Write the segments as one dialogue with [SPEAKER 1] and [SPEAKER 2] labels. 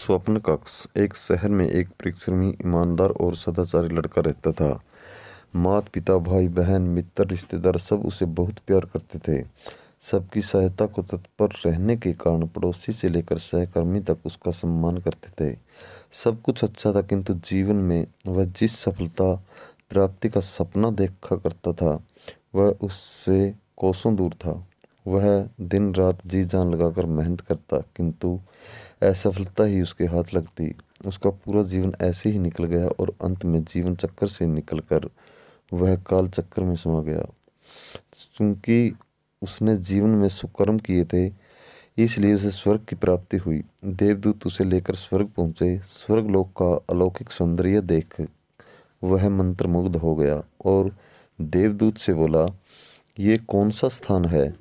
[SPEAKER 1] स्वप्न कक्ष। एक शहर में एक परिश्रमी, ईमानदार और सदाचारी लड़का रहता था। माता पिता, भाई बहन, मित्र, रिश्तेदार सब उसे बहुत प्यार करते थे। सबकी सहायता को तत्पर रहने के कारण पड़ोसी से लेकर सहकर्मी तक उसका सम्मान करते थे। सब कुछ अच्छा था, किंतु जीवन में वह जिस सफलता प्राप्ति का सपना देखा करता था वह उससे कोसों दूर था। वह दिन रात जी जान लगाकर मेहनत करता, किंतु असफलता ही उसके हाथ लगती। उसका पूरा जीवन ऐसे ही निकल गया और अंत में जीवन चक्कर से निकलकर वह काल चक्कर में समा गया। क्योंकि उसने जीवन में सुकर्म किए थे, इसलिए उसे स्वर्ग की प्राप्ति हुई। देवदूत उसे लेकर स्वर्ग पहुंचे। स्वर्गलोक का अलौकिक सौंदर्य देख वह मंत्रमुग्ध हो गया और देवदूत से बोला, ये कौन सा स्थान है?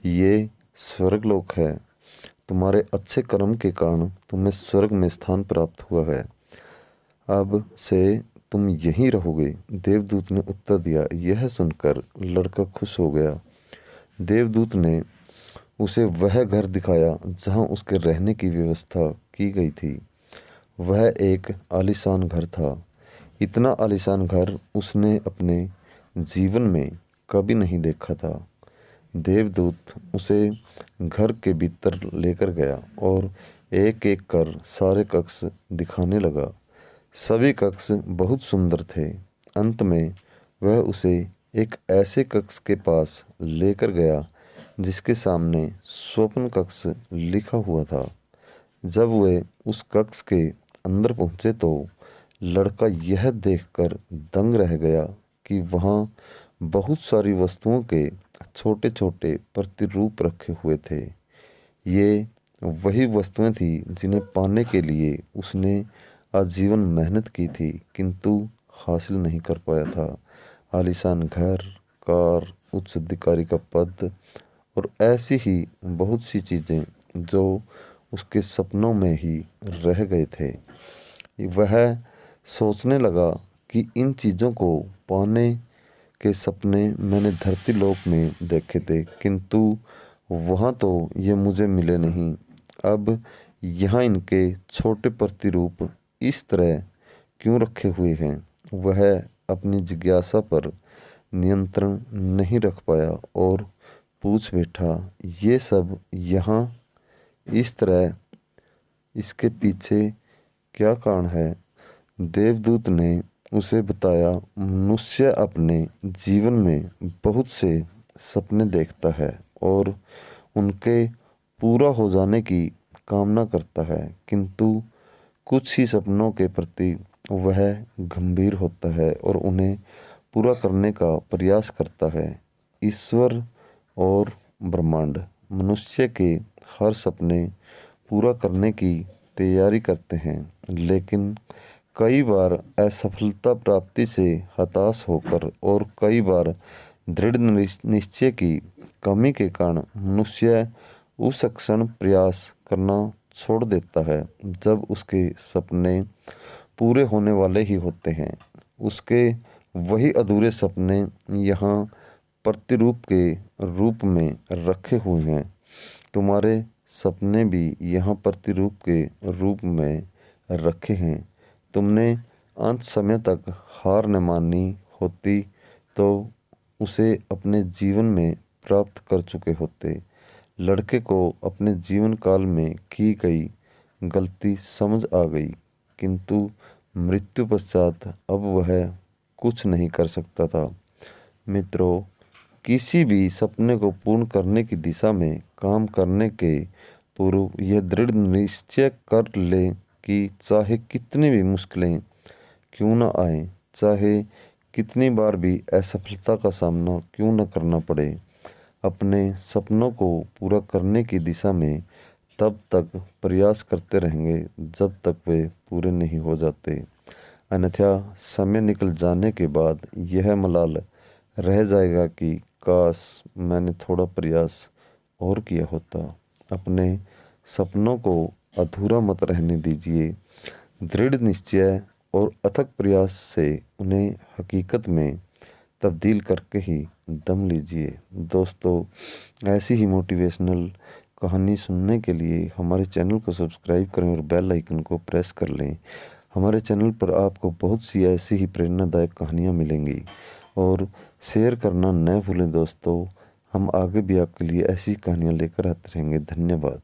[SPEAKER 1] ये स्वर्गलोक है। तुम्हारे अच्छे कर्म के कारण तुम्हें स्वर्ग में स्थान प्राप्त हुआ है। अब से तुम यहीं रहोगे। देवदूत ने उत्तर दिया। यह सुनकर लड़का खुश हो गया। देवदूत ने उसे वह घर दिखाया जहां उसके रहने की व्यवस्था की गई थी। वह एक आलीशान घर था। इतना आलीशान घर उसने अपने जीवन में कभी नहीं देखा था। देवदूत उसे घर के भीतर लेकर गया और एक एक कर सारे कक्ष दिखाने लगा। सभी कक्ष बहुत सुंदर थे। अंत में वह उसे एक ऐसे कक्ष के पास लेकर गया जिसके सामने स्वप्न कक्ष लिखा हुआ था। जब वे उस कक्ष के अंदर पहुंचे तो लड़का यह देखकर दंग रह गया कि वहाँ बहुत सारी वस्तुओं के छोटे छोटे प्रतिरूप रखे हुए थे। ये वही वस्तुएं थी जिन्हें पाने के लिए उसने आजीवन मेहनत की थी, किंतु हासिल नहीं कर पाया था। आलीशान घर, कार, उच्च अधिकारी का पद और ऐसी ही बहुत सी चीज़ें जो उसके सपनों में ही रह गए थे। वह सोचने लगा कि इन चीज़ों को पाने के सपने मैंने धरती लोक में देखे थे, किंतु वहाँ तो ये मुझे मिले नहीं। अब यहाँ इनके छोटे प्रतिरूप इस तरह क्यों रखे हुए हैं? वह अपनी जिज्ञासा पर नियंत्रण नहीं रख पाया और पूछ बैठा, ये सब यहाँ इस तरह, इसके पीछे क्या कारण है? देवदूत ने उसे बताया, मनुष्य अपने जीवन में बहुत से सपने देखता है और उनके पूरा हो जाने की कामना करता है, किंतु कुछ ही सपनों के प्रति वह गंभीर होता है और उन्हें पूरा करने का प्रयास करता है। ईश्वर और ब्रह्मांड मनुष्य के हर सपने पूरा करने की तैयारी करते हैं, लेकिन कई बार असफलता प्राप्ति से हताश होकर और कई बार दृढ़ निश्चय की कमी के कारण मनुष्य उस क्षण प्रयास करना छोड़ देता है जब उसके सपने पूरे होने वाले ही होते हैं। उसके वही अधूरे सपने यहाँ प्रतिरूप के रूप में रखे हुए हैं। तुम्हारे सपने भी यहाँ प्रतिरूप के रूप में रखे हैं। तुमने अंत समय तक हार न मानी होती तो उसे अपने जीवन में प्राप्त कर चुके होते। लड़के को अपने जीवन काल में की गई गलती समझ आ गई, किंतु मृत्यु पश्चात अब वह कुछ नहीं कर सकता था। मित्रों, किसी भी सपने को पूर्ण करने की दिशा में काम करने के पूर्व यह दृढ़ निश्चय कर ले कि चाहे कितनी भी मुश्किलें क्यों न आए, चाहे कितनी बार भी असफलता का सामना क्यों न करना पड़े, अपने सपनों को पूरा करने की दिशा में तब तक प्रयास करते रहेंगे जब तक वे पूरे नहीं हो जाते। अन्यथा समय निकल जाने के बाद यह मलाल रह जाएगा कि काश मैंने थोड़ा प्रयास और किया होता। अपने सपनों को अधूरा मत रहने दीजिए। दृढ़ निश्चय और अथक प्रयास से उन्हें हकीकत में तब्दील करके ही दम लीजिए। दोस्तों, ऐसी ही मोटिवेशनल कहानी सुनने के लिए हमारे चैनल को सब्सक्राइब करें और बेल आइकन को प्रेस कर लें। हमारे चैनल पर आपको बहुत सी ऐसी ही प्रेरणादायक कहानियाँ मिलेंगी और शेयर करना न भूलें दोस्तों। हम आगे भी आपके लिए ऐसी कहानियाँ लेकर आते रहेंगे। धन्यवाद।